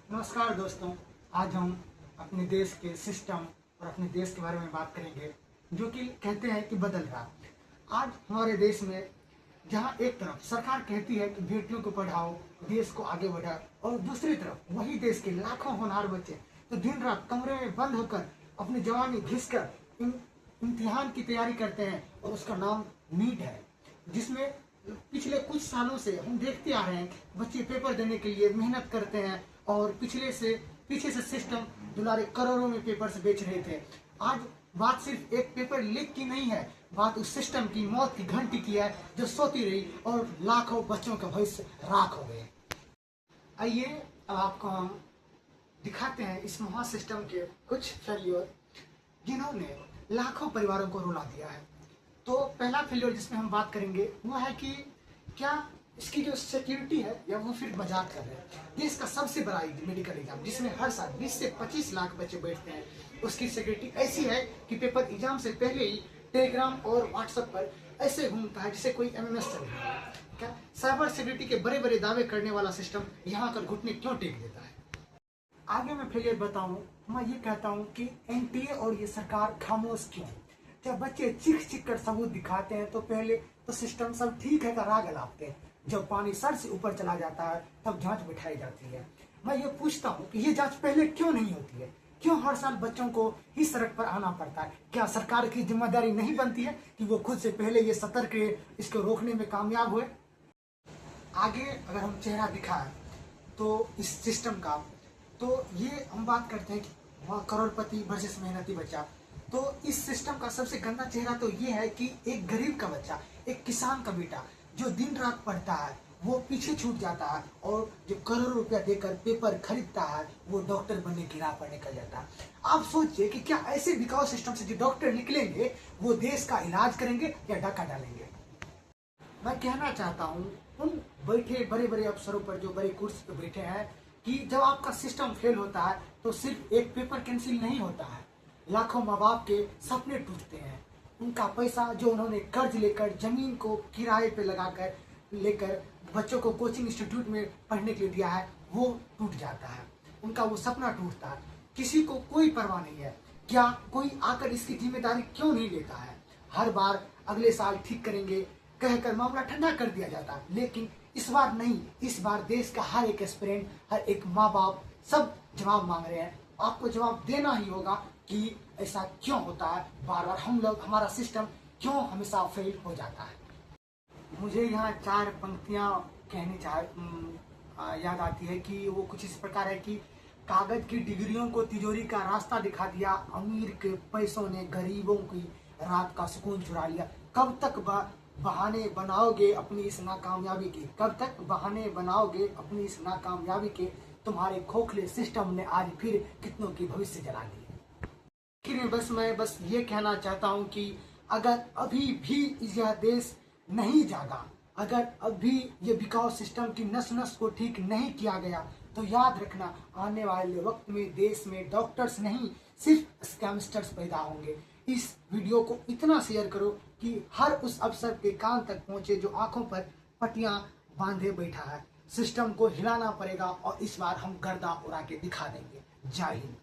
नमस्कार दोस्तों, आज हम अपने देश के सिस्टम और अपने देश के बारे में बात करेंगे जो कि कहते हैं कि बदल रहा। आज हमारे देश में जहां एक तरफ सरकार कहती है कि बेटियों को पढ़ाओ, देश को आगे बढ़ाओ, और दूसरी तरफ वही देश के लाखों होनहार बच्चे तो दिन रात कमरे में बंद होकर अपनी जवानी घिसकर इम्तिहान की तैयारी करते हैं और उसका नाम नीट है, जिसमें पिछले कुछ सालों से हम देखते आ रहे हैं बच्चे पेपर देने के लिए मेहनत करते हैं और पीछे से सिस्टम दुलारे करोड़ों में पेपर्स बेच रहे थे। आज बात सिर्फ एक पेपर लीक की नहीं है, बात उस सिस्टम की मौत की घंटी की है जो सोती रही और लाखों बच्चों का भविष्य राख हो गए। आइए अब आपको हम दिखाते हैं इस महा सिस्टम के कुछ फेल्योर जिन्होंने लाखों परिवारों को रुला दिया है। तो पहला फेल्योर जिसमें हम बात करेंगे वो है कि क्या इसकी जो सिक्योरिटी है या वो फिर मजाक कर रहे हैं। देश का सबसे बड़ा मेडिकल एग्जाम जिसमें हर साल 20 से 25 लाख बच्चे बैठते हैं, उसकी सिक्योरिटी ऐसी है कि पेपर एग्जाम से पहले ही टेलीग्राम और व्हाट्सएप पर ऐसे घूमता है जिसे कोई MMS चल रहा है। क्या साइबर सिक्योरिटी के बड़े बड़े दावे करने वाला सिस्टम यहाँ कर घुटने क्यों टेक देता है। आगे मैं फेलियर बताऊं, मैं ये कहता हूँ कि NTA और ये सरकार खामोश क्यों। जब बच्चे चीख कर सबूत दिखाते हैं तो पहले तो सिस्टम सब ठीक है का राग अलापते हैं, जब पानी सर से ऊपर चला जाता है तब जांच बिठाई जाती है। मैं ये पूछता हूँ कि ये जांच पहले क्यों नहीं होती है, क्यों हर साल बच्चों को ही सड़क पर आना पड़ता है। क्या सरकार की जिम्मेदारी नहीं बनती है कि वो खुद से पहले ये सतर्क इसको रोकने में कामयाब हुए। आगे अगर हम चेहरा दिखाएं तो इस सिस्टम का, तो ये हम बात करते हैं कि वहाँ करोड़पति वर्सेस मेहनती बच्चा। तो इस सिस्टम का सबसे गंदा चेहरा तो ये है कि एक गरीब का बच्चा, एक किसान का बेटा जो दिन रात पढ़ता है वो पीछे छूट जाता है, और जो करोड़ों रुपया देकर पेपर खरीदता है वो डॉक्टर बनने की राह पर निकल जाता है। आप सोचिए कि क्या ऐसे बिकाऊ सिस्टम से जो डॉक्टर निकलेंगे वो देश का इलाज करेंगे या डाका डालेंगे। मैं कहना चाहता हूँ उन बैठे बड़े बड़े अफसरों पर जो बड़े कुर्सी पर बैठे हैं कि जब आपका सिस्टम फेल होता है तो सिर्फ एक पेपर कैंसिल नहीं होता है, लाखों माँ बाप के सपने टूटते हैं। उनका पैसा जो उन्होंने कर्ज लेकर जमीन को किराए पे लेकर बच्चों को कोचिंग इंस्टीट्यूट में पढ़ने के लिए दिया है वो टूट जाता है, उनका वो सपना टूटता है। किसी को कोई परवाह नहीं है, क्या कोई आकर इसकी जिम्मेदारी क्यों नहीं लेता है। हर बार अगले साल ठीक करेंगे कहकर मामला ठंडा कर दिया जाता है, लेकिन इस बार नहीं। इस बार देश का हर एक एस्पिरेंट, हर एक माँ बाप सब जवाब मांग रहे हैं। आपको जवाब देना ही होगा कि ऐसा क्यों होता है, बार बार हमारा सिस्टम क्यों हमेशा फेल हो जाता है। मुझे यहाँ 4 पंक्तियाँ कहनी याद आती है कि वो कुछ इस प्रकार है कि कागज की डिग्रियों को तिजोरी का रास्ता दिखा दिया, अमीर के पैसों ने गरीबों की रात का सुकून चुरा लिया। कब तक बहाने बनाओगे अपनी इस नाकामयाबी के, कब तक बहाने बनाओगे अपनी इस नाकामयाबी के, तुम्हारे खोखले सिस्टम ने आज फिर कितनों की भविष्य जला दिए। मैं बस ये कहना चाहता हूँ कि अगर अभी भी यह देश नहीं जागा, अगर अभी ये बिकाऊ सिस्टम की नस नस को ठीक नहीं किया गया तो याद रखना आने वाले वक्त में देश में डॉक्टर्स नहीं सिर्फ स्कैमस्टर्स पैदा होंगे। इस वीडियो को इतना शेयर करो कि हर उस अफसर के कान तक पहुंचे जो आंखों पर पट्टियां बांधे बैठा है। सिस्टम को हिलाना पड़ेगा और इस बार हम गर्दा उड़ा के दिखा देंगे। जय हिंद।